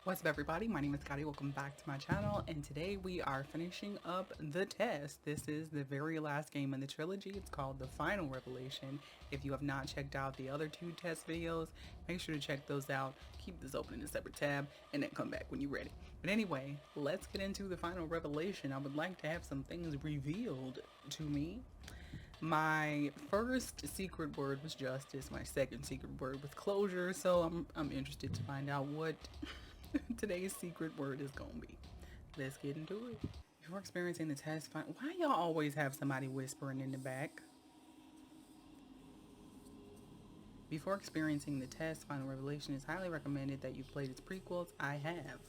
What's up, everybody? My name is Scotti. Welcome back to my channel, and today we are finishing up the test. This is the very last game in the trilogy. It's called The Final Revelation. If you have not checked out the other two test videos, make sure to check those out. Keep this open in a separate tab, and then come back when you're ready. But anyway, let's get into the Final Revelation. I would like to have some things revealed to me. My first secret word was justice. My second secret word was closure. So I'm interested to find out what today's secret word is gonna be. Let's get into it. Before experiencing the test, why y'all always have somebody whispering in the back? Before experiencing the test, Final Revelation is highly recommended that you play its prequels. I have.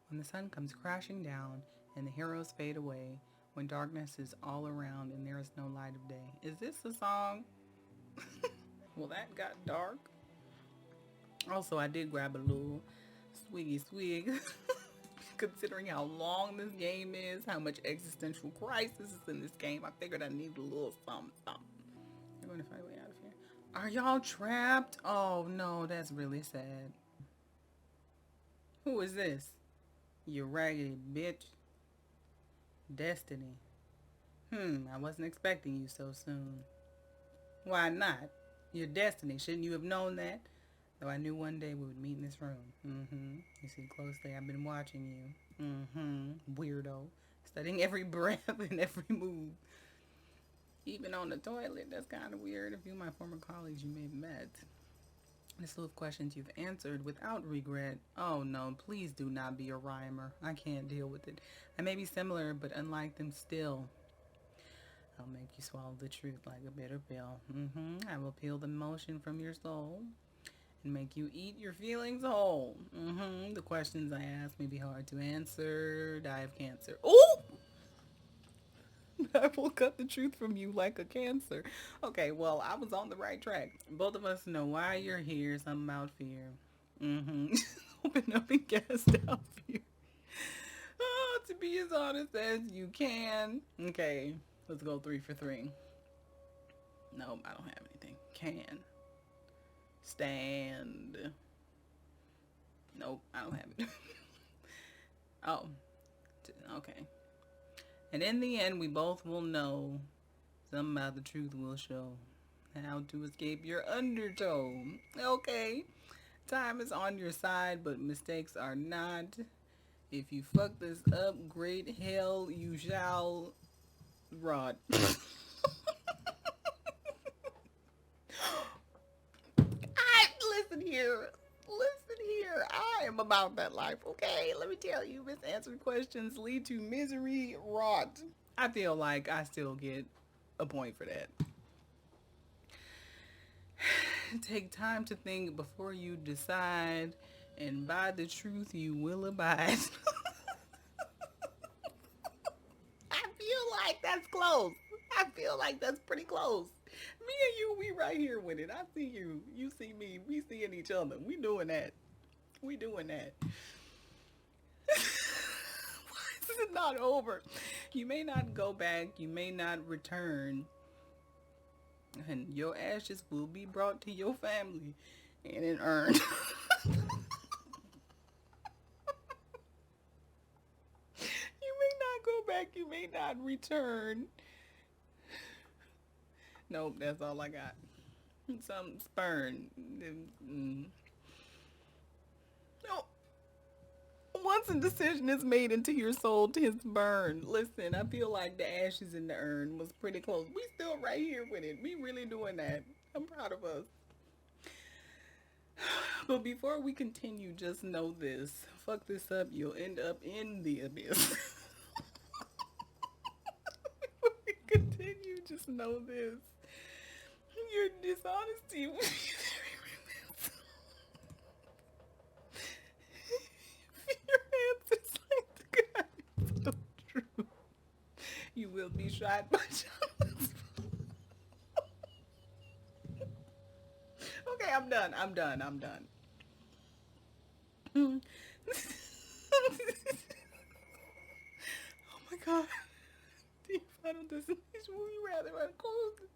When the sun comes crashing down and the heroes fade away, when darkness is all around and there is no light of day. Is this a song? Well, that got dark. Also, I did grab a little swiggy swig. Considering how long this game is, how much existential crisis is in this game, I figured I need a little something. You're going to find a way out of here. Are y'all trapped? Oh no, that's really sad. Who is this? You raggedy bitch. Destiny. I wasn't expecting you so soon. Why not? Your destiny. Shouldn't you have known that? Though I knew one day we would meet in this room. You see closely, I've been watching you. Weirdo. Studying every breath and every move. Even on the toilet. That's kind of weird. A few of my former colleagues you may have met. This list of questions you've answered without regret. Oh no, please do not be a rhymer. I can't deal with it. I may be similar, but unlike them still. I'll make you swallow the truth like a bitter pill. I will peel the emotion from your soul and make you eat your feelings whole. The questions I ask may be hard to answer. Die of cancer. Oh! I will cut the truth from you like a cancer. Okay, well, I was on the right track. Both of us know why you're here. Something about fear. Open up and cast out fear. Oh, to be as honest as you can. Okay, let's go 3 for 3. Nope, I don't have anything. Can. Stand. Nope, I don't have it. Oh, okay. And in the end, we both will know. Something about the truth will show. How to escape your undertow. Okay. Time is on your side, but mistakes are not. If you fuck this up, great hell you shall rot. Listen here. Listen here. I am about that life, okay? Let me tell you, misanswered questions lead to misery, rot. I feel like I still get a point for that. Take time to think before you decide, and by the truth you will abide. I feel like that's close. I feel like that's pretty close. Me and you, we right here with it. I see you. You see me. We seeing each other. We doing that. We doing that. Why is it not over? You may not go back. You may not return. And your ashes will be brought to your family in an urn. You may not go back. You may not return. Nope, that's all I got. Some spurn. No. Once a decision is made into your soul, 'tis burn. Listen, I feel like the ashes in the urn was pretty close. We still right here with it. We really doing that. I'm proud of us. But before we continue, just know this. Fuck this up, you'll end up in the abyss. Before we continue, just know this. Your dishonesty will be very remiss. Your answers like the guidance of truth. You will be shot by Jonathan. Okay, I'm done. I'm done. I'm done. Oh my god. The final destination will be rather unclosed.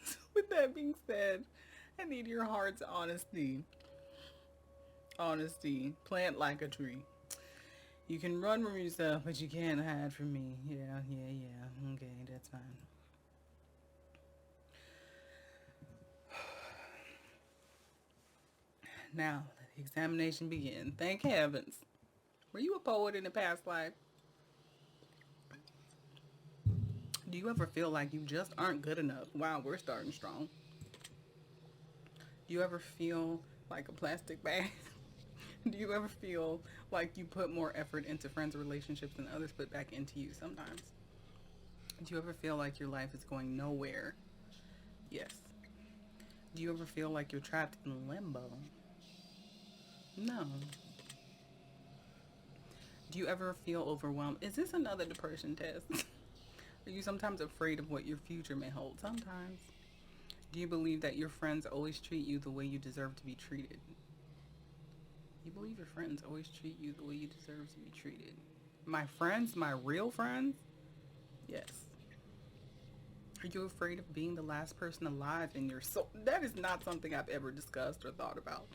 So with that being said, I need your heart's honesty. Honesty. Plant like a tree. You can run from yourself, but you can't hide from me. Yeah, yeah, yeah. Okay, that's fine. Now, let the examination begin. Thank heavens. Were you a poet in a past life? Do you ever feel like you just aren't good enough? Wow, we're starting strong. Do you ever feel like a plastic bag? Do you ever feel like you put more effort into friends' relationships than others put back into you sometimes? Do you ever feel like your life is going nowhere? Yes. Do you ever feel like you're trapped in limbo? No. Do you ever feel overwhelmed? Is this another depression test? Are you sometimes afraid of what your future may hold? Sometimes. Do you believe that your friends always treat you the way you deserve to be treated? You believe your friends always treat you the way you deserve to be treated? My friends? My real friends? Yes. Are you afraid of being the last person alive in your soul? That is not something I've ever discussed or thought about.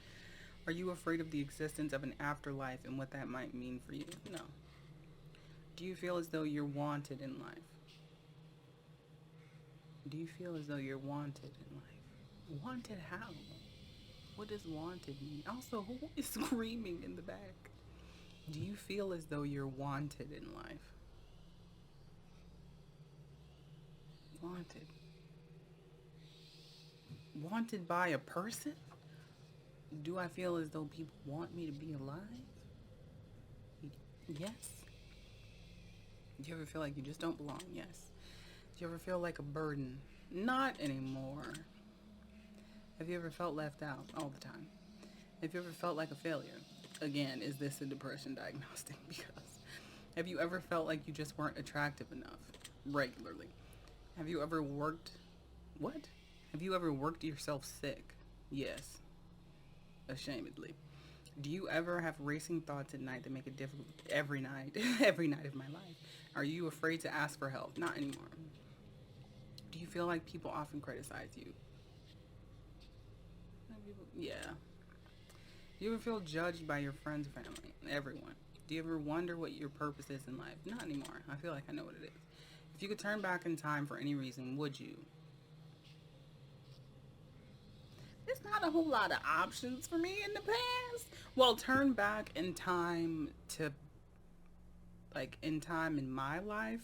Are you afraid of the existence of an afterlife and what that might mean for you? No. Do you feel as though you're wanted in life? Do you feel as though you're wanted in life? Wanted how? What does wanted mean? Also, who is screaming in the back? Do you feel as though you're wanted in life? Wanted. Wanted by a person? Do I feel as though people want me to be alive? Yes. Do you ever feel like you just don't belong? Yes. Do you ever feel like a burden? Not anymore. Have you ever felt left out? All the time. Have you ever felt like a failure? Again, is this a depression diagnostic? Because have you ever felt like you just weren't attractive enough? Regularly. Have you ever worked... What? Have you ever worked yourself sick? Yes. Ashamedly. Do you ever have racing thoughts at night that make it difficult? Every night. Every night of my life. Are you afraid to ask for help? Not anymore. Do you feel like people often criticize you? Yeah. Do you ever feel judged by your friends, family, everyone? Do you ever wonder what your purpose is in life? Not anymore. I feel like I know what it is. If you could turn back in time for any reason, would you? There's not a whole lot of options for me in the past. Well, turn back in time to, like, in time in my life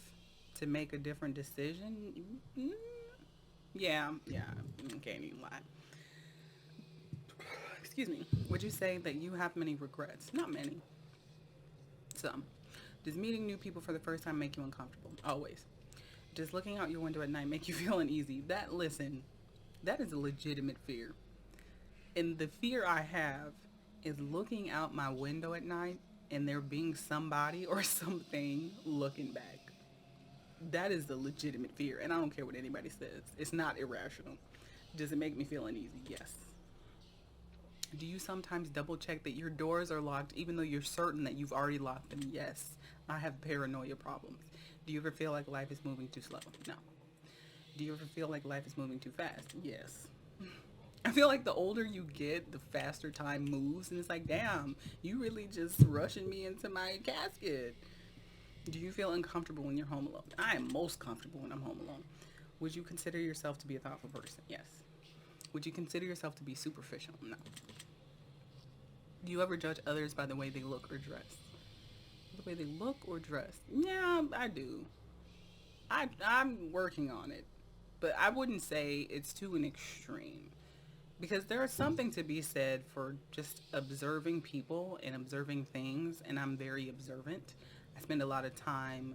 to make a different decision. Yeah, can't even lie. Excuse me. Would you say that you have many regrets? Not many. Some. Does meeting new people for the first time make you uncomfortable? Always. Does looking out your window at night make you feel uneasy? That is a legitimate fear. And the fear I have is looking out my window at night and there being somebody or something looking back. That is the legitimate fear, and I don't care what anybody says. It's not irrational. Does it make me feel uneasy? Yes. Do you sometimes double check that your doors are locked even though you're certain that you've already locked them? Yes. I have paranoia problems. Do you ever feel like life is moving too slow? No. Do you ever feel like life is moving too fast? Yes. I feel like the older you get, the faster time moves, and it's like, damn, you really just rushing me into my casket. Do you feel uncomfortable when you're home alone? I am most comfortable when I'm home alone. Would you consider yourself to be a thoughtful person? Yes. Would you consider yourself to be superficial? No. Do you ever judge others by the way they look or dress? The way they look or dress? Yeah, I do. I'm working on it. But I wouldn't say it's to an extreme. Because there is something to be said for just observing people and observing things, and I'm very observant. I spend a lot of time,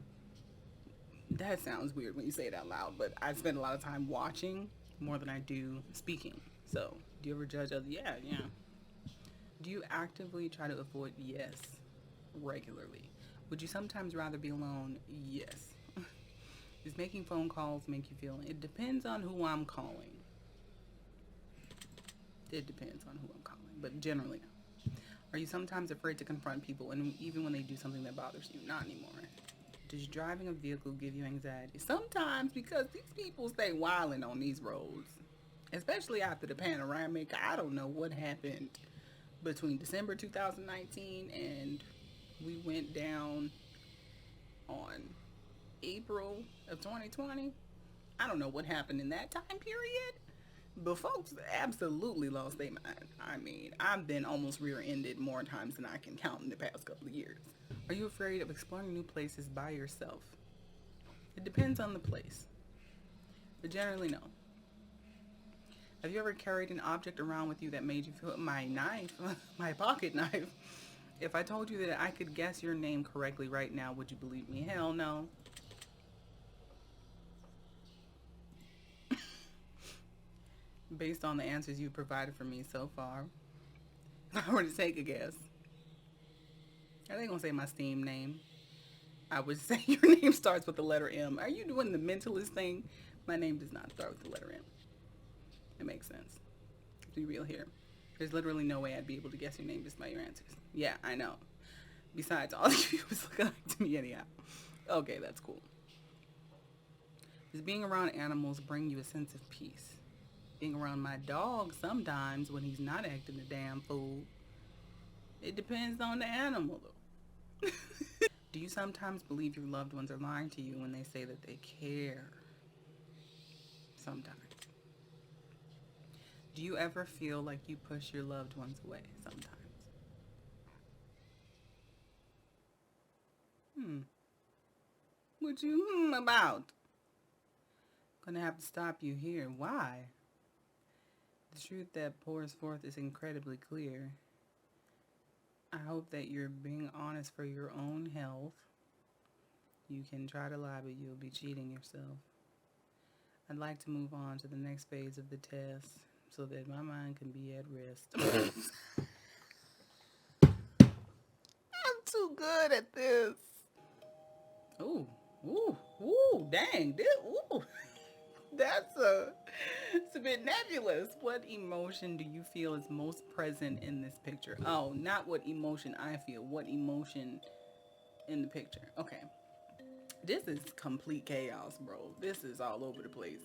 that sounds weird when you say it out loud, but I spend a lot of time watching more than I do speaking. So, do you ever judge others? Yeah. Do you actively try to avoid? Yes. Regularly. Would you sometimes rather be alone? Yes. Does making phone calls make you feel? It depends on who I'm calling. It depends on who I'm calling, but generally no. Are you sometimes afraid to confront people, and even when they do something that bothers you? Not anymore. Does driving a vehicle give you anxiety? Sometimes, because these people stay wilding on these roads. especially after the panoramic. I don't know what happened between December 2019 and we went down on April of 2020. I don't know what happened in that time period, but folks absolutely lost their mind. I mean, I've been almost rear-ended more times than I can count in the past couple of years. Are you afraid of exploring new places by yourself? It depends on the place, but generally no. Have you ever carried an object around with you that made you feel my knife, my pocket knife? If I told you that I could guess your name correctly right now, would you believe me? Hell no. Based on the answers you provided for me so far, if I were to take a guess, are they gonna say my Steam name? I would say your name starts with the letter M. Are you doing the mentalist thing? My name does not start with the letter M. It makes sense. To be real here. There's literally no way I'd be able to guess your name just by your answers. Yeah, I know. Besides, all of you was looking like to me anyhow. Okay, that's cool. Does being around animals bring you a sense of peace? Being around my dog sometimes when he's not acting a damn fool. It depends on the animal though. Do you sometimes believe your loved ones are lying to you when they say that they care? Sometimes. Do you ever feel like you push your loved ones away sometimes? Hmm. What you about? Gonna have to stop you here. Why? The truth that pours forth is incredibly clear. I hope that you're being honest for your own health. You can try to lie, but you'll be cheating yourself. I'd like to move on to the next phase of the test so that my mind can be at rest. I'm too good at this. Ooh, ooh, ooh, dang, this, ooh. It's a bit nebulous. What emotion do you feel is most present in this picture? Oh, not what emotion I feel. What emotion in the picture? Okay. This is complete chaos, bro. This is all over the place.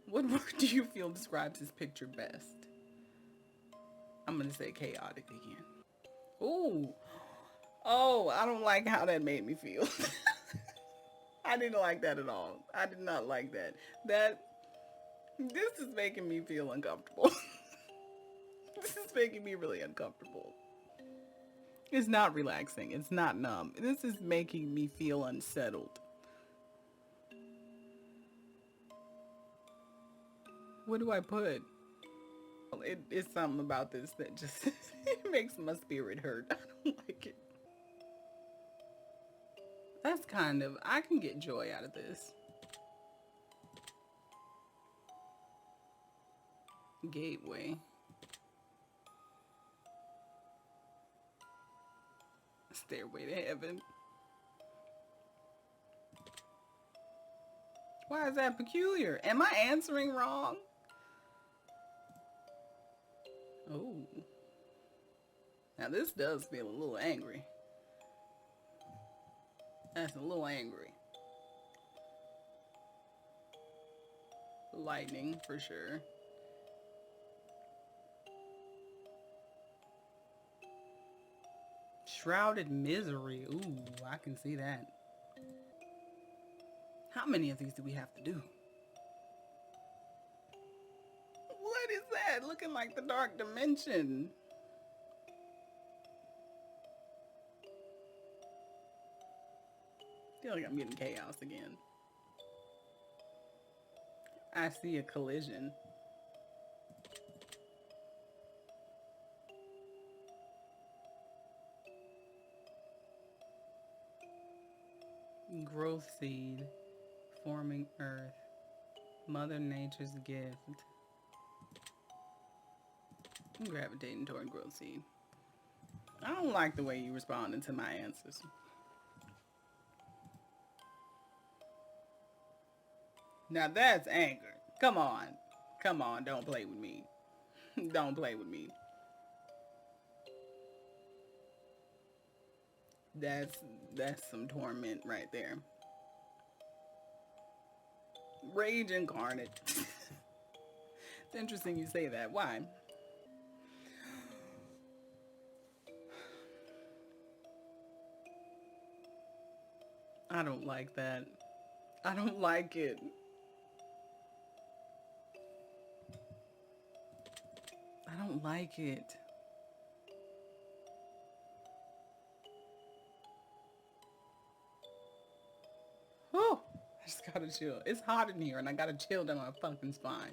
What word do you feel describes this picture best? I'm gonna say chaotic again. Ooh. Oh, I don't like how that made me feel. I didn't like that at all. I did not like that. This is making me feel uncomfortable. This is making me really uncomfortable. It's not relaxing. It's not numb. This is making me feel unsettled. What do I put? It's something about this that just it makes my spirit hurt. I don't like it. That's kind of, I can get joy out of this. Gateway. Stairway to heaven. Why is that peculiar? Am I answering wrong? Oh. Now this does feel a little angry. That's a little angry. Lightning, for sure. Shrouded misery. Ooh, I can see that. How many of these do we have to do? What is that? Looking like the dark dimension. I feel like I'm getting chaos again. I see a collision. Growth seed. Forming earth. Mother Nature's gift. I'm gravitating toward growth seed. I don't like the way you responded to my answers. Now that's anger. Come on. Come on, don't play with me. Don't play with me. That's some torment right there. Rage incarnate. It's interesting you say that. Why? I don't like that. I don't like it. I don't like it. Whew. I just gotta chill. It's hot in here and I gotta chill down my fucking spine.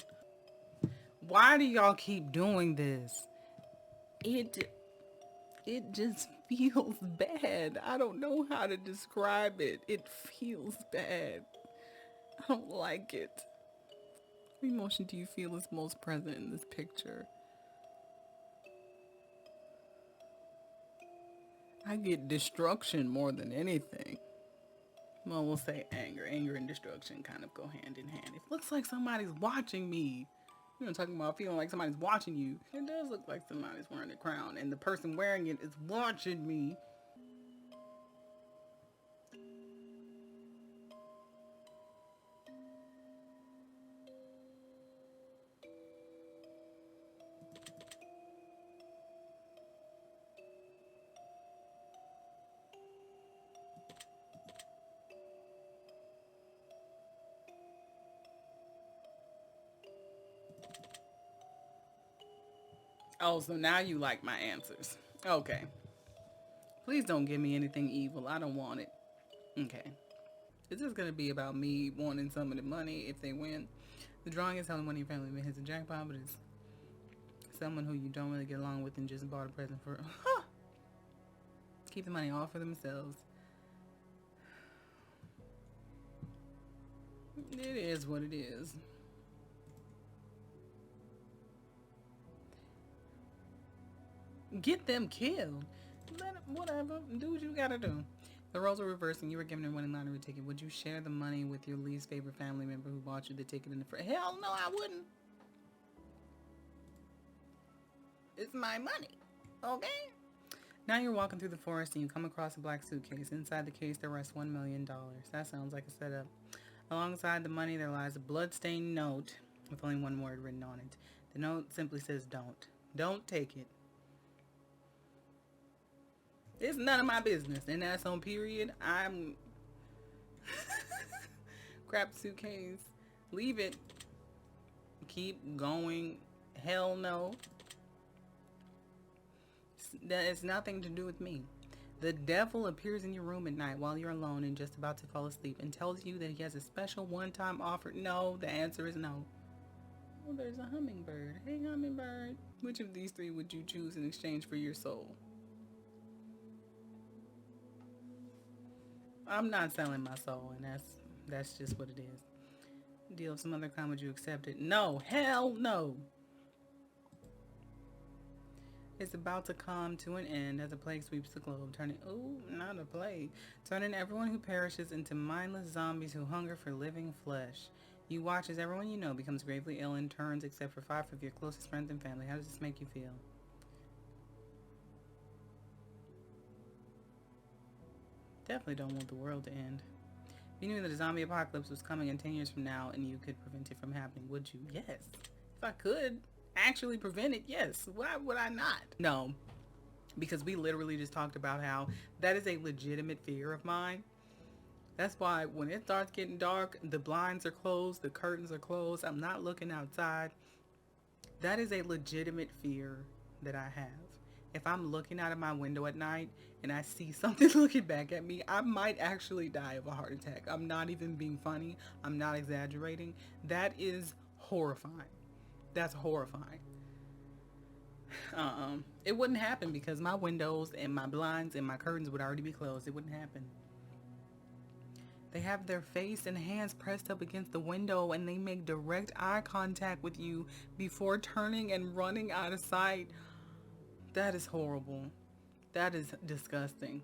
Why do y'all keep doing this? It it just feels bad. I don't know how to describe it. It feels bad. I don't like it. What emotion do you feel is most present in this picture? I get destruction more than anything. Well, we'll say anger. Anger and destruction kind of go hand in hand. It looks like somebody's watching me. You know, talking about feeling like somebody's watching you. It does look like somebody's wearing a crown, and the person wearing it is watching me. Oh, so now you like my answers. Okay. Please don't give me anything evil. I don't want it. Okay. It's just going to be about me wanting some of the money if they win. The drawing is telling one of your family members hits a jackpot, but it's someone who you don't really get along with and just bought a present for. Keep the money all for themselves. It is what it is. Get them killed. Whatever. Do what you gotta do. The roles are reversed and you were given a winning lottery ticket. Would you share the money with your least favorite family member who bought you the ticket in the first? Hell no, I wouldn't. It's my money. Okay? Now you're walking through the forest and you come across a black suitcase. Inside the case there rests $1 million. That sounds like a setup. Alongside the money there lies a bloodstained note with only one word written on it. The note simply says don't. Don't take it. It's none of my business. And that's on period. I'm grab the suitcase. Leave it. Keep going. Hell no. That has nothing to do with me. The devil appears in your room at night while you're alone and just about to fall asleep and tells you that he has a special one-time offer. No, the answer is no. Oh, there's a hummingbird. Hey, hummingbird. Which of these three would you choose in exchange for your soul? I'm not selling my soul, and that's just what it is. Deal of some other kind, would you accept it? No. Hell no. It's about to come to an end as a plague sweeps the globe, turning, ooh, not a plague, turning everyone who perishes into mindless zombies who hunger for living flesh. You watch as everyone you know becomes gravely ill and turns, except for 5 of your closest friends and family. How does this make you feel? Definitely don't want the world to end. If you knew that a zombie apocalypse was coming in 10 years from now and you could prevent it from happening, would you? Yes. If I could actually prevent it, yes. Why would I not? No. Because we literally just talked about how that is a legitimate fear of mine. That's why when it starts getting dark, the blinds are closed, the curtains are closed, I'm not looking outside. That is a legitimate fear that I have. If I'm looking out of my window at night and I see something looking back at me, I might actually die of a heart attack. I'm not even being funny. I'm not exaggerating. That is horrifying. That's horrifying. It wouldn't happen because my windows and my blinds and my curtains would already be closed. It wouldn't happen. They have their face and hands pressed up against the window and they make direct eye contact with you before turning and running out of sight. That is horrible. That is disgusting.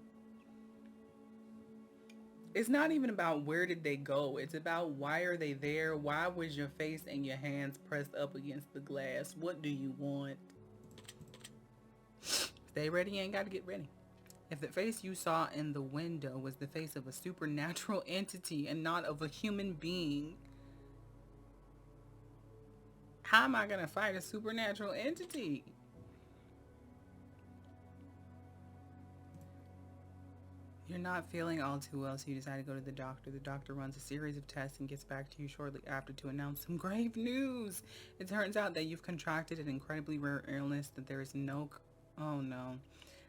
It's not even about where did they go. It's about why are they there? Why was your face and your hands pressed up against the glass? What do you want? Stay ready, you ain't got to get ready. If the face you saw in the window was the face of a supernatural entity and not of a human being, How am I going to fight a supernatural entity? You're not feeling all too well, so you decide to go to the doctor. The doctor runs a series of tests and gets back to you shortly after to announce some grave news. It turns out that you've contracted an incredibly rare illness that there is no... Oh no.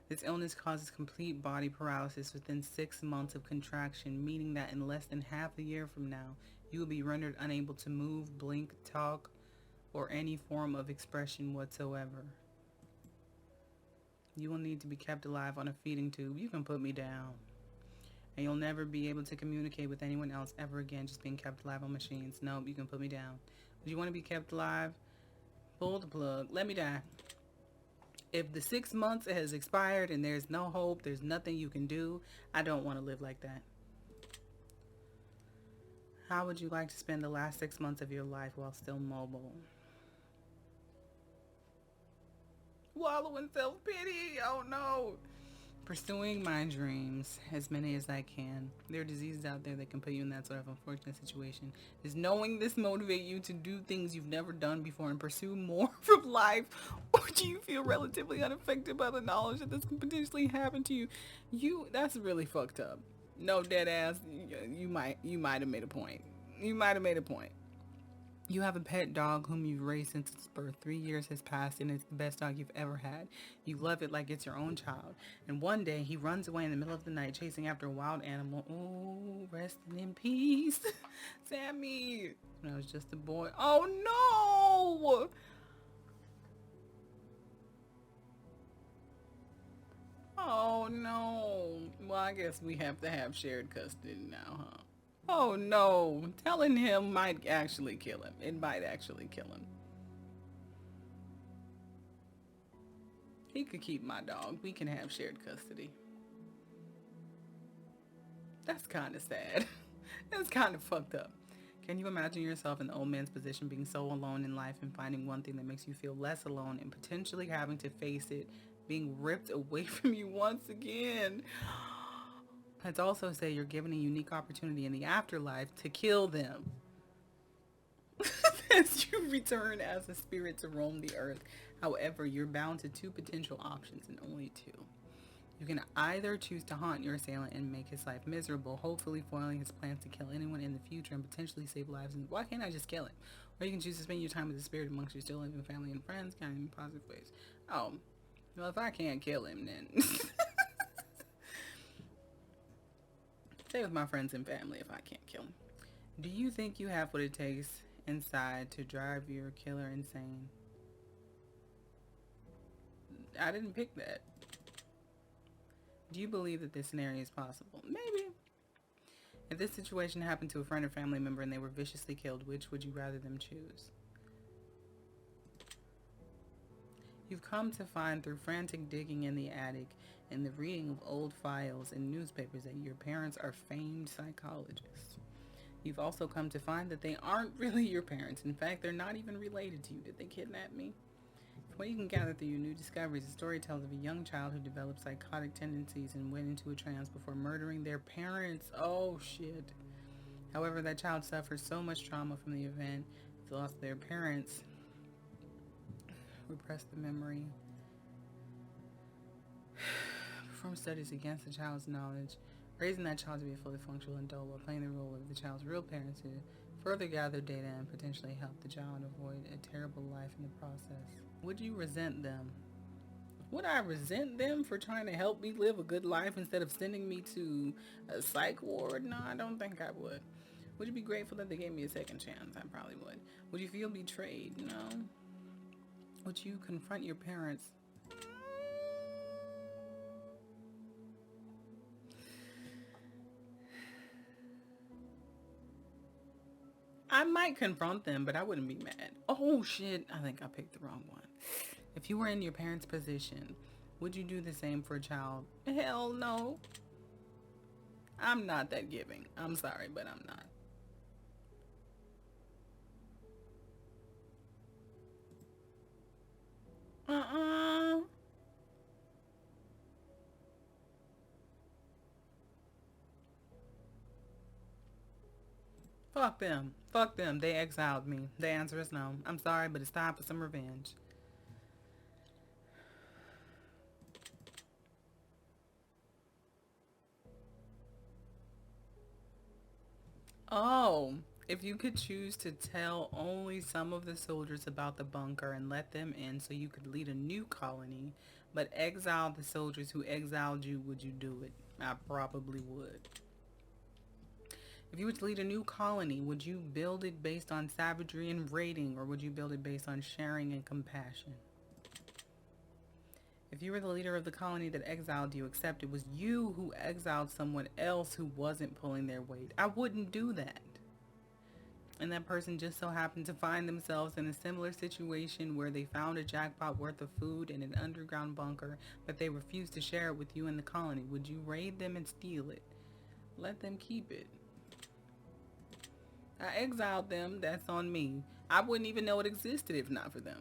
This illness causes complete body paralysis within 6 months of contraction, meaning that in less than half a year from now, you will be rendered unable to move, blink, talk, or any form of expression whatsoever. You will need to be kept alive on a feeding tube. You can put me down. And you'll never be able to communicate with anyone else ever again, just being kept alive on machines. Nope, you can put me down. Would you want to be kept alive? Pull the plug. Let me die. If the 6 months has expired and there's no hope, there's nothing you can do, I don't want to live like that. How would you like to spend the last 6 months of your life while still mobile? Wallow in self-pity. Oh no. Pursuing my dreams, as many as I can. There are diseases out there that can put you in that sort of unfortunate situation. Does knowing this motivate you to do things you've never done before and pursue more from life? Or do you feel relatively unaffected by the knowledge that this can potentially happen to you? That's really fucked up. No, dead ass, you might have made a point. You might have made a point. You have a pet dog whom you've raised since its birth. 3 years has passed and it's the best dog you've ever had. You love it like it's your own child. And one day he runs away in the middle of the night chasing after a wild animal. Oh, resting in peace. Sammy. When I was just a boy. Oh no! Oh no. Well, I guess we have to have shared custody now, huh? Oh no, telling him might actually kill him. It might actually kill him. He could keep my dog. We can have shared custody. That's kind of sad. That's kind of fucked up. Can you imagine yourself in the old man's position, being so alone in life and finding one thing that makes you feel less alone and potentially having to face it being ripped away from you once again? Let's also say you're given a unique opportunity in the afterlife to kill them. As you return as a spirit to roam the earth. However, you're bound to 2 potential options and only 2. You can either choose to haunt your assailant and make his life miserable, hopefully foiling his plans to kill anyone in the future and potentially save lives. And why can't I just kill him? Or you can choose to spend your time with the spirit amongst your still living family and friends, kind of in positive ways. Oh, well, if I can't kill him, then... Stay with my friends and family if I can't kill him. Do you think you have what it takes inside to drive your killer insane? I didn't pick that. Do you believe that this scenario is possible? Maybe. If this situation happened to a friend or family member and they were viciously killed, which would you rather them choose? You've come to find through frantic digging in the attic and the reading of old files and newspapers that your parents are famed psychologists. You've also come to find that they aren't really your parents. In fact, they're not even related to you. Did they kidnap me? From what you can gather through your new discoveries, the story tells of a young child who developed psychotic tendencies and went into a trance before murdering their parents. Oh, shit. However, that child suffered so much trauma from the event, the loss of their parents, repressed the memory, perform studies against the child's knowledge, raising that child to be a fully functional adult while playing the role of the child's real parent to further gather data and potentially help the child avoid a terrible life in the process. Would you resent them? Would I resent them for trying to help me live a good life instead of sending me to a psych ward? No, I don't think I would. Would you be grateful that they gave me a second chance? I probably would. Would you feel betrayed? No. Would you confront your parents? I might confront them, but I wouldn't be mad. Oh shit, I think I picked the wrong one. If you were in your parents' position, would you do the same for a child? Hell no. I'm not that giving. I'm sorry, but I'm not. Fuck them. Fuck them. They exiled me. The answer is no. I'm sorry, but it's time for some revenge. Oh, if you could choose to tell only some of the soldiers about the bunker and let them in so you could lead a new colony, but exile the soldiers who exiled you, would you do it? I probably would. If you were to lead a new colony, would you build it based on savagery and raiding, or would you build it based on sharing and compassion? If you were the leader of the colony that exiled you, except it was you who exiled someone else who wasn't pulling their weight, I wouldn't do that. And that person just so happened to find themselves in a similar situation where they found a jackpot worth of food in an underground bunker, but they refused to share it with you in the colony, would you raid them and steal it? Let them keep it. I exiled them, that's on me. I wouldn't even know it existed if not for them.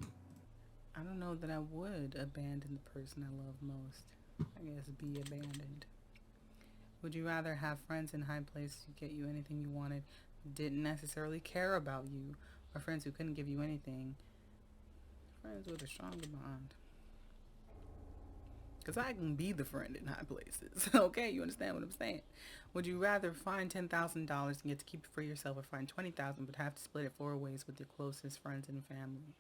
I don't know that I would abandon the person I love most. I guess be abandoned. Would you rather have friends in high places who get you anything you wanted, didn't necessarily care about you, or friends who couldn't give you anything? Friends with a stronger bond. Because I can be the friend in high places. Okay, you understand what I'm saying? Would you rather find $10,000 and get to keep it for yourself, or find $20,000 but have to split it 4 ways with your closest friends and family?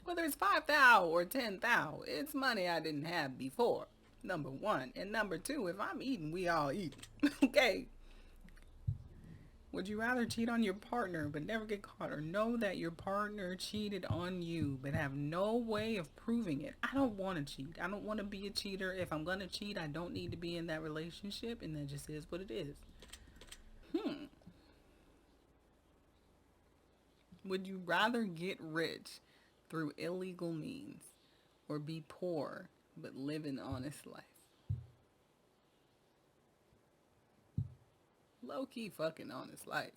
Whether it's 5,000 or 10,000, it's money I didn't have before. Number one. And number two, if I'm eating, we all eat. Okay. Would you rather cheat on your partner but never get caught, or know that your partner cheated on you but have no way of proving it? I don't want to cheat. I don't want to be a cheater. If I'm going to cheat, I don't need to be in that relationship, and that just is what it is. Would you rather get rich through illegal means, or be poor but live an honest life? Low key fucking honest life.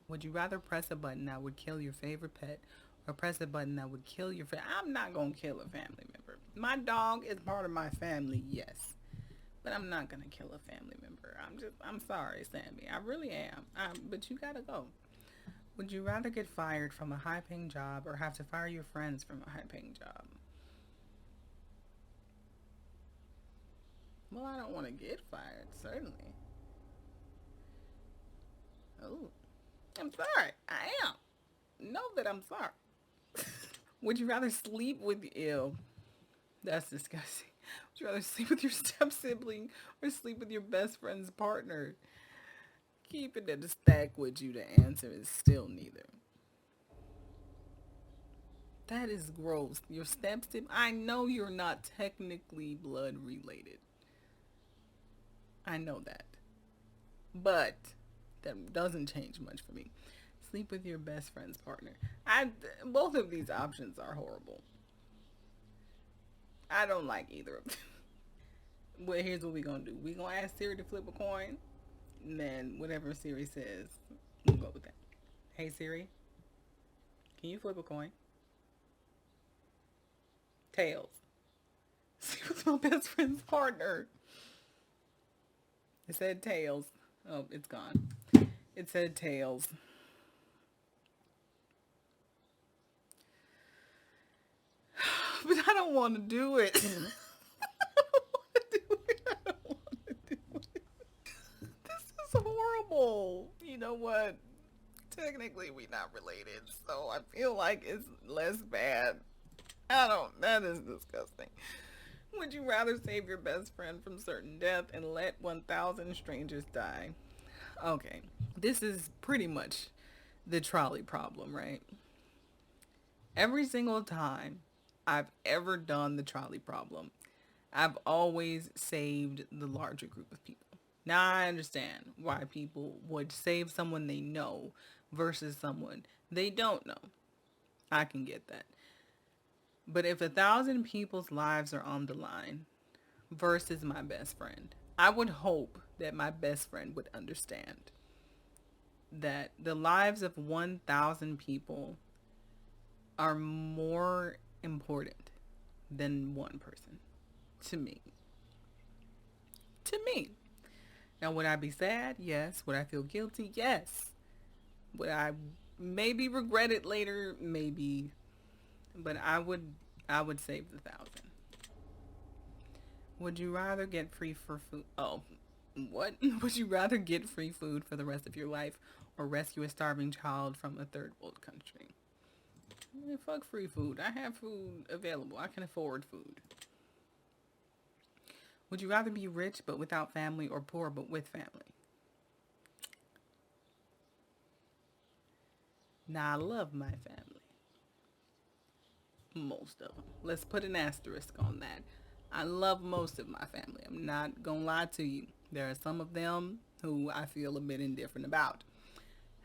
Would you rather press a button that would kill your favorite pet, or press a button that would kill your I'm not gonna kill a family member. My dog is part of my family, yes. But I'm not gonna kill a family member. I'm sorry, Sammy. I really am. But you gotta go. Would you rather get fired from a high paying job, or have to fire your friends from a high paying job? Well, I don't want to get fired, certainly. Oh, I'm sorry. I am. Know that I'm sorry. Would you rather sleep with ill? That's disgusting. Would you rather sleep with your step sibling, or sleep with your best friend's partner? Keep it in the stack with you. The answer is still neither. That is gross. Your step sibling. I know you're not technically blood related. I know that. But that doesn't change much for me. Sleep with your best friend's partner. Both of these options are horrible. I don't like either of them. Well, here's what we're gonna do. We're gonna ask Siri to flip a coin, and then whatever Siri says, we'll go with that. Hey Siri, can you flip a coin? Tails. Sleep with my best friend's partner. It said tails. Oh, it's gone. It said tails. But I don't want to do it. I don't want to do it. I don't want to do it. This is horrible. You know what? Technically, we're not related, so I feel like it's less bad. That is disgusting. Would you rather save your best friend from certain death and let 1,000 strangers die? Okay, this is pretty much the trolley problem, right? Every single time I've ever done the trolley problem, I've always saved the larger group of people. Now I understand why people would save someone they know versus someone they don't know. I can get that. But if 1,000 people's lives are on the line versus my best friend, I would hope that my best friend would understand that the lives of 1,000 people are more important than one person to me. To me. Now, would I be sad? Yes. Would I feel guilty? Yes. Would I maybe regret it later? Maybe. But I would save the 1,000. Would you rather get free for food? Oh, what? Would you rather get free food for the rest of your life or rescue a starving child from a third world country? Man, fuck free food. I have food available. I can afford food. Would you rather be rich but without family or poor but with family? Now, I love my family. Most of them. Let's put an asterisk on that. I love most of my family. I'm not going to lie to you. There are some of them who I feel a bit indifferent about.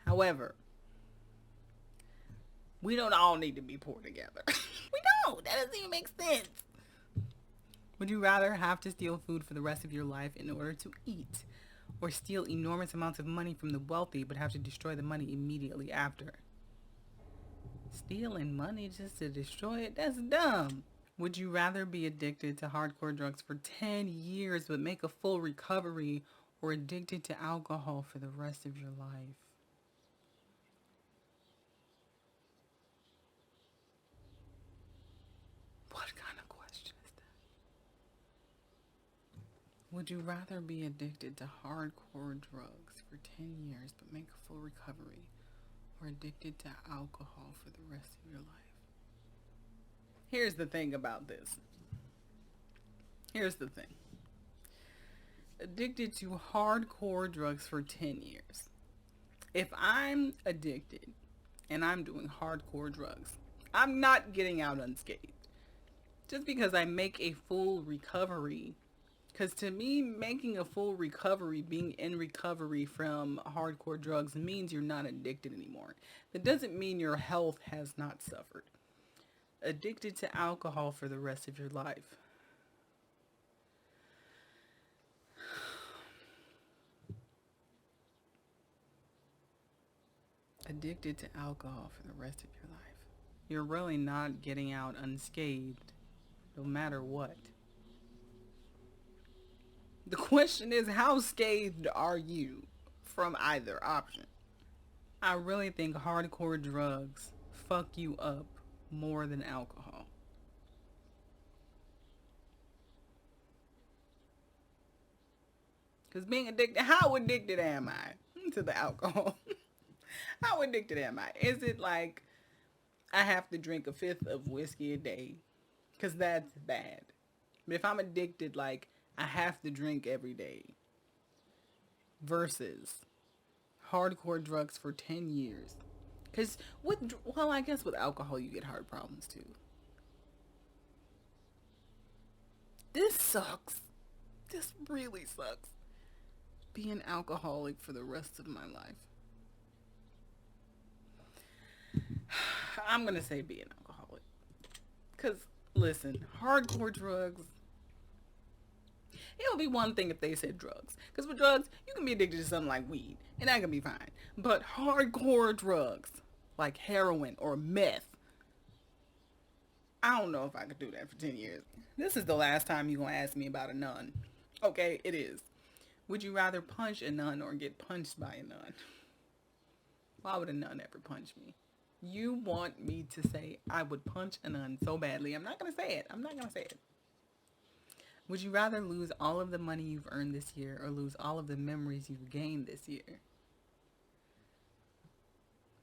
However, we don't all need to be poor together. We don't. That doesn't even make sense. Would you rather have to steal food for the rest of your life in order to eat, or steal enormous amounts of money from the wealthy but have to destroy the money immediately after? Stealing money just to destroy it? That's dumb. Would you rather be addicted to hardcore drugs for 10 years but make a full recovery, or addicted to alcohol for the rest of your life? What kind of question is that? Would you rather be addicted to hardcore drugs for 10 years but make a full recovery, or addicted to alcohol for the rest of your life? Here's the thing about this. Here's the thing. Addicted to hardcore drugs for 10 years. If I'm addicted and I'm doing hardcore drugs, I'm not getting out unscathed. Just because I make a full recovery, because to me, making a full recovery, being in recovery from hardcore drugs, means you're not addicted anymore. That doesn't mean your health has not suffered. Addicted to alcohol for the rest of your life. Addicted to alcohol for the rest of your life. You're really not getting out unscathed, no matter what. The question is, how scathed are you from either option? I really think hardcore drugs fuck you up more than alcohol. Because being addicted, how addicted am I to the alcohol? How addicted am I? Is it like I have to drink a fifth of whiskey a day? Because that's bad. But if I'm addicted, like I have to drink every day. Versus hardcore drugs for 10 years. Because well, I guess with alcohol you get heart problems too. This sucks. This really sucks. Be an alcoholic for the rest of my life. I'm going to say be an alcoholic. Because, listen, hardcore drugs, it would be one thing if they said drugs. Because with drugs, you can be addicted to something like weed, and that can be fine. But hardcore drugs, like heroin or meth, I don't know if I could do that for 10 years. This is the last time you're going to ask me about a nun. Okay, it is. Would you rather punch a nun or get punched by a nun? Why would a nun ever punch me? You want me to say I would punch a nun so badly. I'm not going to say it. I'm not going to say it. Would you rather lose all of the money you've earned this year or lose all of the memories you've gained this year?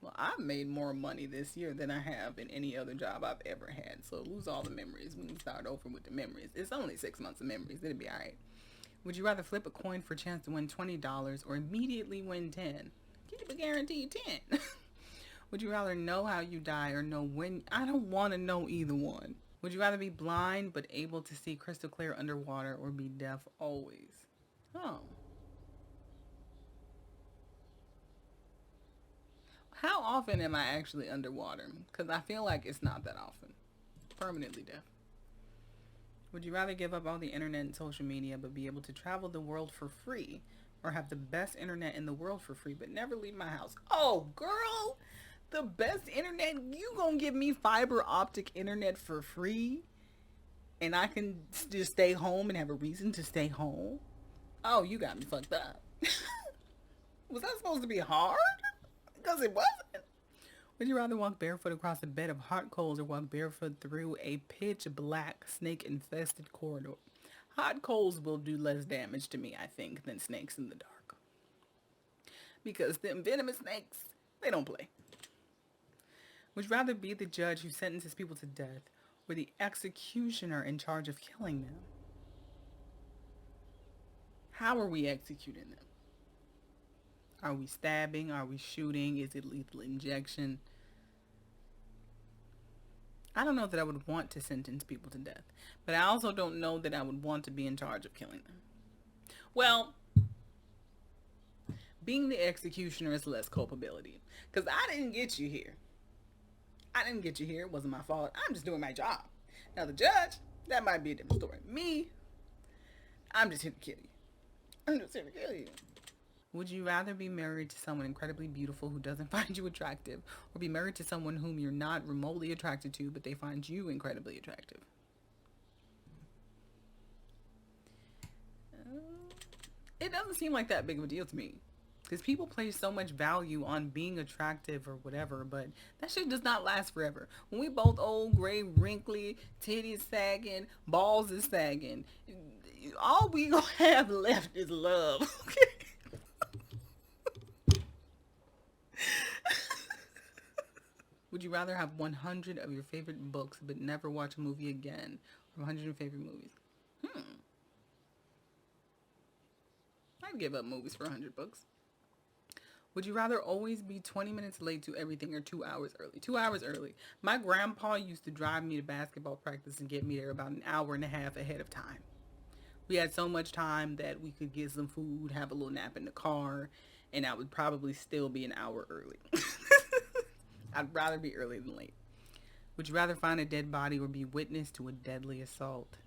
Well, I've made more money this year than I have in any other job I've ever had. So lose all the memories. We can start over with the memories. It's only 6 months of memories. It'll be all right. Would you rather flip a coin for a chance to win $20 or immediately win 10? Keep a guaranteed 10. Would you rather know how you die or know when? I don't want to know either one. Would you rather be blind but able to see crystal clear underwater or be deaf always? Oh. How often am I actually underwater? Because I feel like it's not that often. Permanently deaf. Would you rather give up all the internet and social media but be able to travel the world for free, or have the best internet in the world for free but never leave my house? Oh, girl, the best internet? You gonna give me fiber optic internet for free and I can just stay home and have a reason to stay home? Oh, you got me fucked up. Was that supposed to be hard? Because it wasn't. Would you rather walk barefoot across a bed of hot coals or walk barefoot through a pitch black snake infested corridor? Hot coals will do less damage to me, I think, than snakes in the dark. Because them venomous snakes, they don't play. Would you rather be the judge who sentences people to death or the executioner in charge of killing them? How are we executing them? Are we stabbing? Are we shooting? Is it lethal injection? I don't know that I would want to sentence people to death, but I also don't know that I would want to be in charge of killing them. Well, being the executioner is less culpability because I didn't get you here. I didn't get you here. It wasn't my fault. I'm just doing my job. Now, the judge, that might be a different story. Me, I'm just here to kill you. I'm just here to kill you. Would you rather be married to someone incredibly beautiful who doesn't find you attractive, or be married to someone whom you're not remotely attracted to, but they find you incredibly attractive? It doesn't seem like that big of a deal to me. Because people place so much value on being attractive or whatever, but that shit does not last forever. When we both old, gray, wrinkly, titties sagging, balls is sagging, all we gonna have left is love. Okay. Would you rather have 100 of your favorite books but never watch a movie again, or 100 of your favorite movies? I'd give up movies for 100 books. Would you rather always be 20 minutes late to everything or 2 hours early? 2 hours early. My grandpa used to drive me to basketball practice and get me there about an hour and a half ahead of time. We had so much time that we could get some food, have a little nap in the car, and I would probably still be an hour early. I'd rather be early than late. Would you rather find a dead body or be witness to a deadly assault?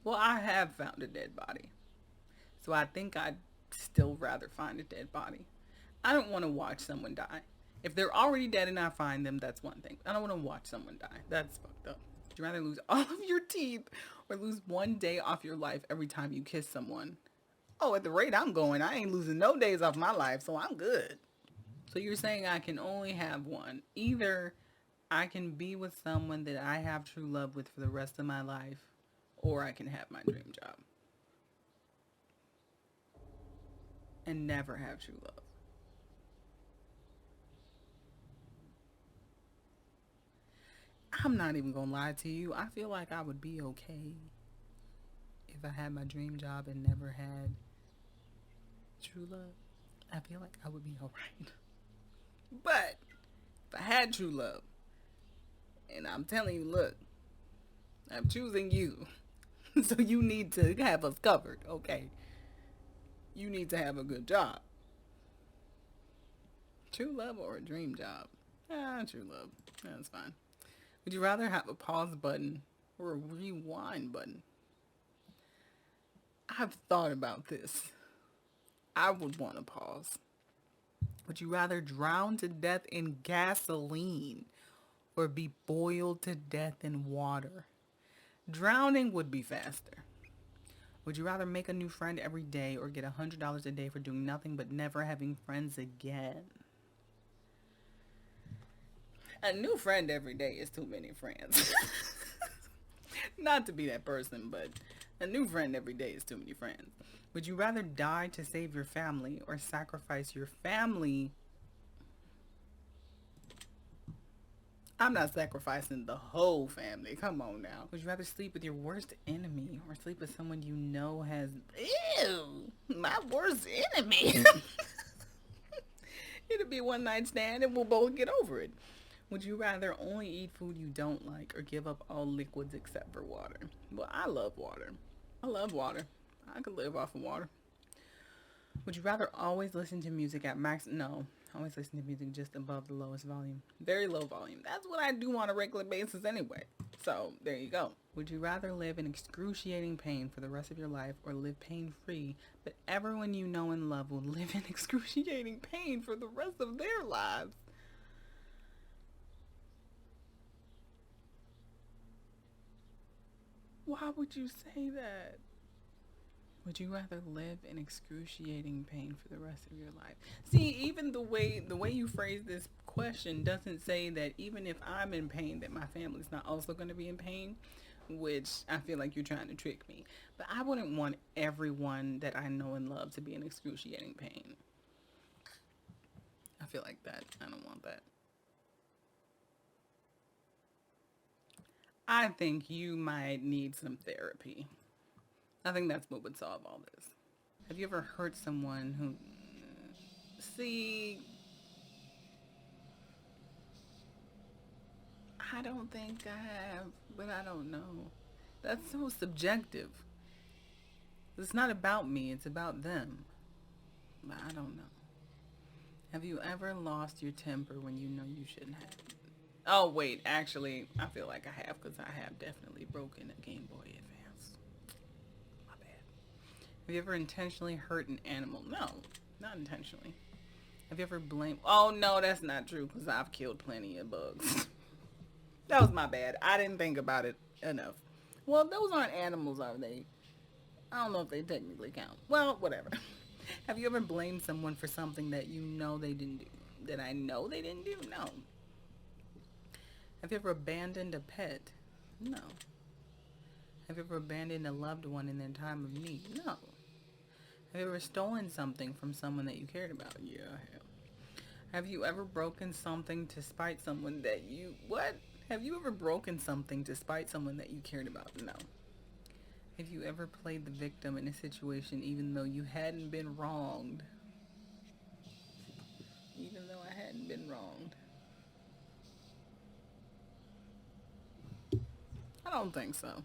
Well, I have found a dead body. So I think I'd still rather find a dead body. I don't want to watch someone die. If they're already dead and I find them, that's one thing. I don't want to watch someone die. That's fucked up. Would you rather lose all of your teeth or lose one day off your life every time you kiss someone? Oh, at the rate I'm going, I ain't losing no days off my life, so I'm good. So you're saying I can only have one. Either I can be with someone that I have true love with for the rest of my life, or I can have my dream job and never have true love. I'm not even gonna lie to you. I feel like I would be okay if I had my dream job and never had true love. I feel like I would be alright. But if I had true love, and I'm telling you, look, I'm choosing you. So you need to have us covered, okay? You need to have a good job. True love or a dream job? True love. That's fine. Would you rather have a pause button or a rewind button? I've thought about this. I would want to pause. Would you rather drown to death in gasoline or be boiled to death in water? Drowning would be faster. Would you rather make a new friend every day or get $100 a day for doing nothing but never having friends again? A new friend every day is too many friends. Not to be that person, but a new friend every day is too many friends. Would you rather die to save your family or sacrifice your family? I'm not sacrificing the whole family. Come on now. Would you rather sleep with your worst enemy or sleep with someone you know has... Ew! My worst enemy! It'll be a one night stand and we'll both get over it. Would you rather only eat food you don't like or give up all liquids except for water? Well, I love water. I love water. I could live off of water. Would you rather always listen to music at max... No. Always listen to music just above the lowest volume. Very low volume. That's what I do on a regular basis anyway. So, there you go. Would you rather live in excruciating pain for the rest of your life or live pain-free, but everyone you know and love will live in excruciating pain for the rest of their lives? Why would you say that? Would you rather live in excruciating pain for the rest of your life? See, even the way you phrase this question doesn't say that even if I'm in pain, that my family's not also going to be in pain, which I feel like you're trying to trick me. But I wouldn't want everyone that I know and love to be in excruciating pain. I feel like that. I don't want that. I think you might need some therapy. I think that's what would solve all this. Have you ever hurt someone who. See, I don't think I have, but I don't know. That's so subjective. It's not about me, it's about them. But I don't know. Have you ever lost your temper when you know you shouldn't have? Oh, wait, actually, I feel like I have because I have definitely broken a Game Boy Advance. My bad. Have you ever intentionally hurt an animal? No, not intentionally. Have you ever blamed? Oh, no, that's not true because I've killed plenty of bugs. That was my bad. I didn't think about it enough. Well, those aren't animals, are they? I don't know if they technically count. Well, whatever. Have you ever blamed someone for something that you know they didn't do? That I know they didn't do? No. Have you ever abandoned a pet? No. Have you ever abandoned a loved one in their time of need? No. Have you ever stolen something from someone that you cared about? Yeah, I have. Have you ever broken something to spite someone that you... What? Have you ever broken something to spite someone that you cared about? No. Have you ever played the victim in a situation even though you hadn't been wronged? Even though I hadn't been wronged. I don't think so.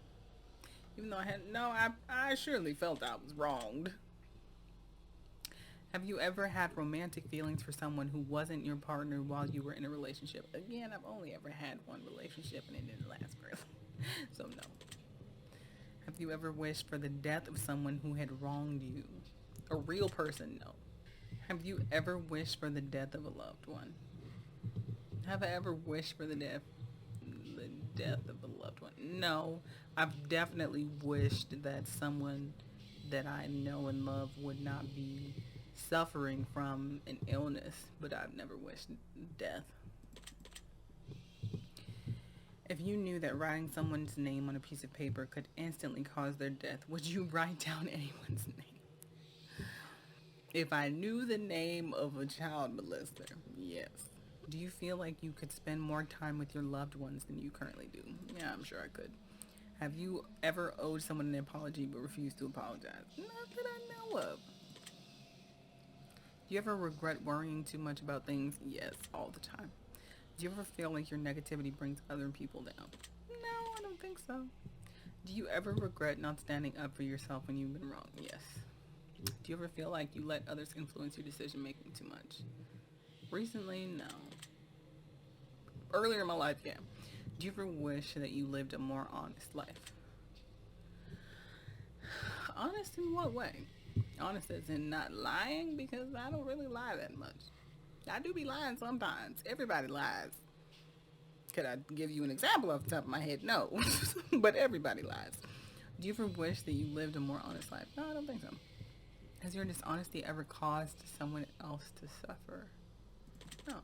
Even though I had... No, I surely felt I was wronged. Have you ever had romantic feelings for someone who wasn't your partner while you were in a relationship? Again, I've only ever had one relationship and it didn't last very long. So no. Have you ever wished for the death of someone who had wronged you? A real person? No. Have you ever wished for the death of a loved one? Have I ever wished for the death of a loved one? No. I've definitely wished that someone that I know and love would not be suffering from an illness, but I've never wished death. If you knew that writing someone's name on a piece of paper could instantly cause their death, would you write down anyone's name? If I knew the name of a child molester, yes. Do you feel like you could spend more time with your loved ones than you currently do? Yeah, I'm sure I could. Have you ever owed someone an apology but refused to apologize? Not that I know of. Do you ever regret worrying too much about things? Yes, all the time. Do you ever feel like your negativity brings other people down? No, I don't think so. Do you ever regret not standing up for yourself when you've been wrong? Yes. Do you ever feel like you let others influence your decision making too much? Recently, no. Earlier in my life, yeah. Do you ever wish that you lived a more honest life? Honest in what way? Honest as in not lying, because I don't really lie that much. I do be lying sometimes. Everybody lies. Could I give you an example off the top of my head? No. But everybody lies. Do you ever wish that you lived a more honest life? No, I don't think so. Has your dishonesty ever caused someone else to suffer? No.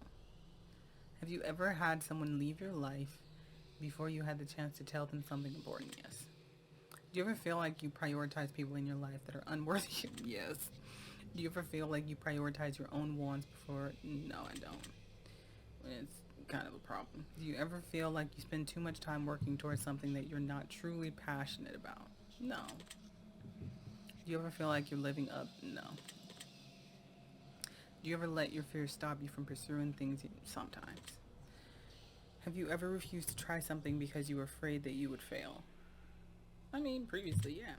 Have you ever had someone leave your life before you had the chance to tell them something important? Yes. Do you ever feel like you prioritize people in your life that are unworthy? Yes. Do you ever feel like you prioritize your own wants before? No, I don't. It's kind of a problem. Do you ever feel like you spend too much time working towards something that you're not truly passionate about? No. Do you ever feel like you're living up? No. Do you ever let your fears stop you from pursuing things? Sometimes. Have you ever refused to try something because you were afraid that you would fail? I mean, previously, yeah.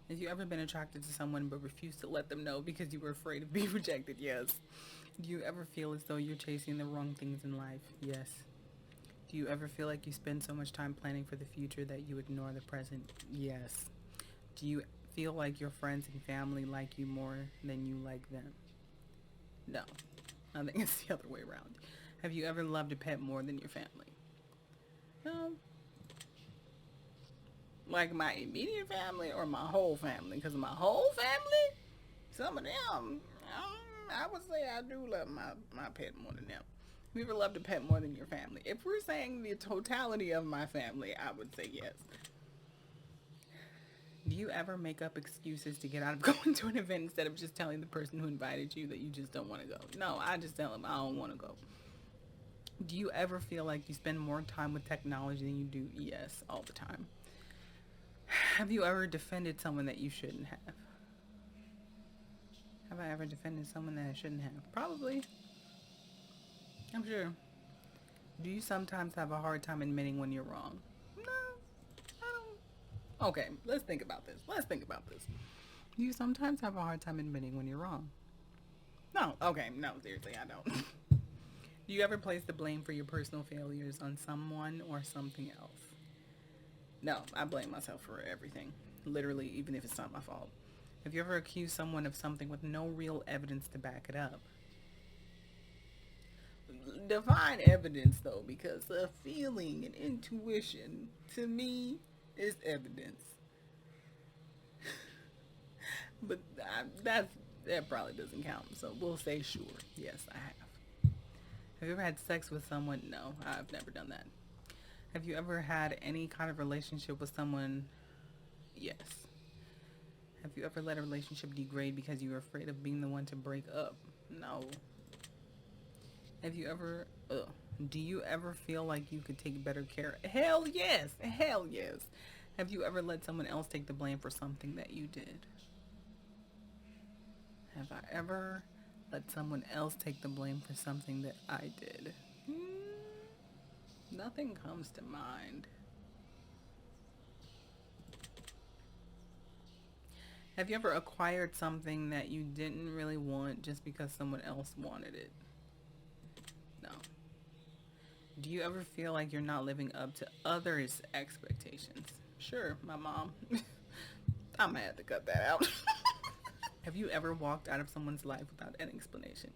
Have you ever been attracted to someone but refused to let them know because you were afraid of being rejected? Yes. Do you ever feel as though you're chasing the wrong things in life? Yes. Do you ever feel like you spend so much time planning for the future that you ignore the present? Yes. Do you feel like your friends and family like you more than you like them? No. I think it's the other way around. Have you ever loved a pet more than your family? No. Like my immediate family or my whole family? Because my whole family, some of them, I would say I do love my pet more than them. Have you ever loved a pet more than your family? If we're saying the totality of my family, I would say yes. Do you ever make up excuses to get out of going to an event instead of just telling the person who invited you that you just don't want to go? No, I just tell them I don't want to go. Do you ever feel like you spend more time with technology than you do? Yes, all the time. Have you ever defended someone that you shouldn't have? Have I ever defended someone that I shouldn't have? Probably. I'm sure. Do you sometimes have a hard time admitting when you're wrong? No, I don't. Okay, let's think about this. Do you sometimes have a hard time admitting when you're wrong? No. Okay, no, seriously, I don't. Do you ever place the blame for your personal failures on someone or something else? No, I blame myself for everything. Literally, even if it's not my fault. Have you ever accused someone of something with no real evidence to back it up? Define evidence though, because a feeling and intuition to me is evidence. But that probably doesn't count. So we'll say sure. Yes, I have. Have you ever had sex with someone? No, I've never done that. Have you ever had any kind of relationship with someone? Yes. Have you ever let a relationship degrade because you were afraid of being the one to break up? No. Have you ever, do you ever feel like you could take better care? Hell yes. Hell yes. Have you ever let someone else take the blame for something that you did? Have I ever let someone else take the blame for something that I did? Nothing comes to mind. Have you ever acquired something that you didn't really want just because someone else wanted it? No. Do you ever feel like you're not living up to others' expectations? Sure, my mom. I'm gonna have to cut that out. Have you ever walked out of someone's life without an explanation?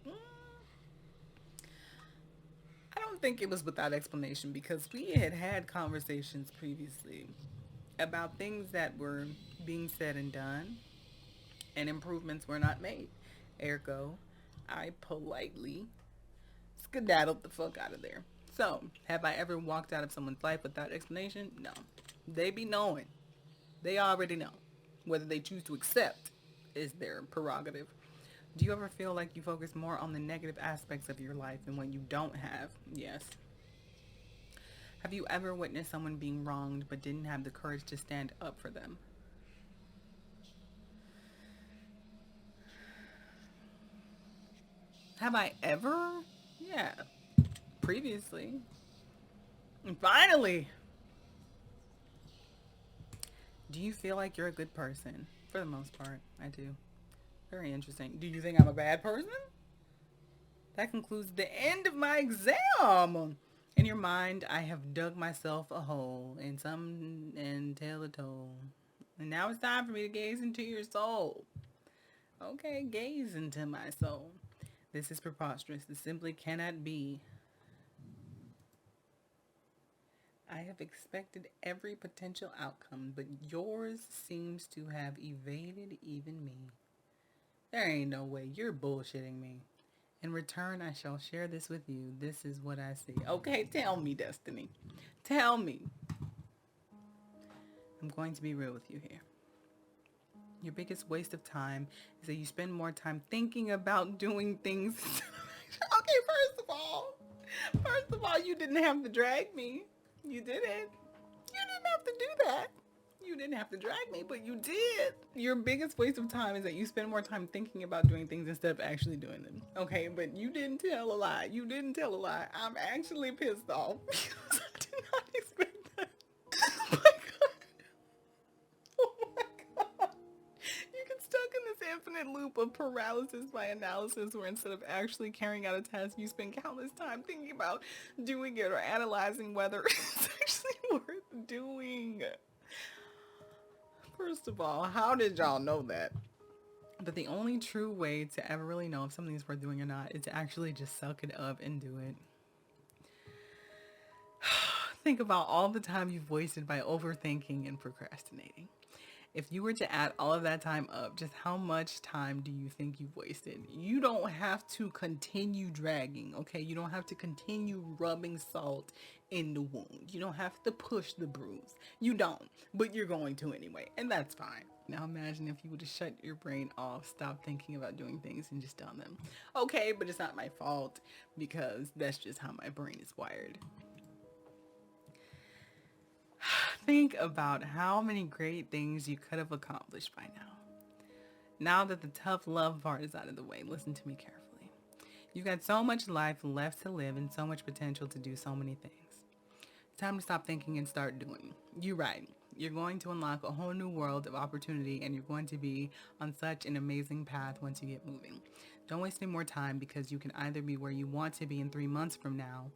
I don't think it was without explanation because we had conversations previously about things that were being said and done and improvements were not made. Ergo, I politely skedaddled the fuck out of there. So, have I ever walked out of someone's life without explanation? No. They be knowing. They already know. Whether they choose to accept is their prerogative. Do you ever feel like you focus more on the negative aspects of your life than what you don't have? Yes. Have you ever witnessed someone being wronged but didn't have the courage to stand up for them? Have I ever? Yeah. Previously. And finally. Do you feel like you're a good person? For the most part, I do. Very interesting. Do you think I'm a bad person? That concludes the end of my exam. In your mind, I have dug myself a hole and tell a toll. And now it's time for me to gaze into your soul. Okay, gaze into my soul. This is preposterous. This simply cannot be. I have expected every potential outcome, but yours seems to have evaded even me. There ain't no way. You're bullshitting me. In return, I shall share this with you. This is what I see. Okay, tell me, Destiny. Tell me. I'm going to be real with you here. Your biggest waste of time is that you spend more time thinking about doing things. Okay, first of all, you didn't have to drag me. You didn't. You didn't have to do that. You didn't have to drag me, but you did. Your biggest waste of time is that you spend more time thinking about doing things instead of actually doing them. Okay, but you didn't tell a lie. You didn't tell a lie. I'm actually pissed off because I did not expect that. Oh my god. Oh my god. You get stuck in this infinite loop of paralysis by analysis where instead of actually carrying out a task, you spend countless time thinking about doing it or analyzing whether it's actually worth doing. First of all, how did y'all know that? But the only true way to ever really know if something's worth doing or not is to actually just suck it up and do it. Think about all the time you've wasted by overthinking and procrastinating. If you were to add all of that time up, just how much time do you think you've wasted? You don't have to continue dragging, okay? You don't have to continue rubbing salt in the wound. You don't have to push the bruise. You don't, but you're going to anyway, and that's fine. Now imagine if you would have shut your brain off, stopped thinking about doing things, and just done them. Okay, but it's not my fault because that's just how my brain is wired. Think about how many great things you could have accomplished by now. Now that the tough love part is out of the way, listen to me carefully. You've got so much life left to live and so much potential to do so many things. It's time to stop thinking and start doing. You're right. You're going to unlock a whole new world of opportunity and you're going to be on such an amazing path once you get moving. Don't waste any more time because you can either be where you want to be in 3 months from now,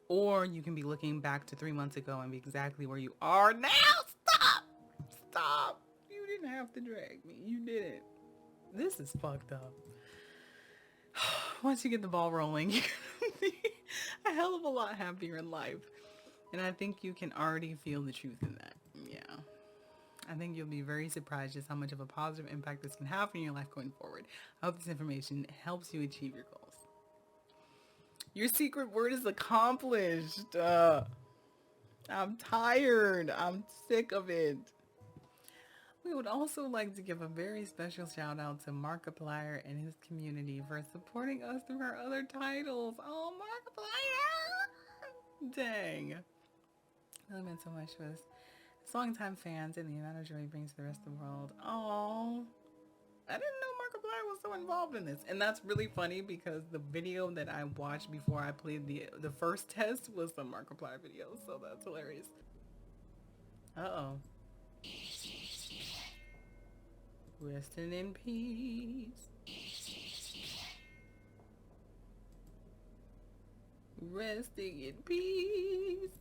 or you can be looking back to 3 months ago and be exactly where you are now. Stop! Stop! You didn't have to drag me. You did it. This is fucked up. Once you get the ball rolling, you're going to be a hell of a lot happier in life. And I think you can already feel the truth in that. Yeah. I think you'll be very surprised just how much of a positive impact this can have in your life going forward. I hope this information helps you achieve your goals. Your secret word is accomplished. I'm tired. I'm sick of it. We would also like to give a very special shout out to Markiplier and his community for supporting us through our other titles. Oh, Markiplier! Dang. Really meant so much to us. As longtime fans and the amount of joy he brings to the rest of the world. Oh, I didn't know Markiplier was so involved in this. And that's really funny because the video that I watched before I played the first test was the Markiplier video. So that's hilarious. Uh-oh. Resting in peace. Resting in peace.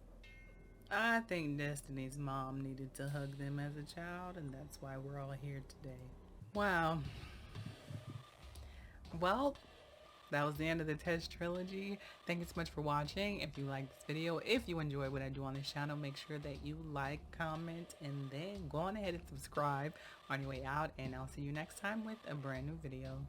I think Destiny's mom needed to hug them as a child, and that's why we're all here today. Wow. Well, that was the end of the Test trilogy. Thank you so much for watching. If you like this video, if you enjoy what I do on this channel, make sure that you like, comment, and then go on ahead and subscribe on your way out. And I'll see you next time with a brand new video.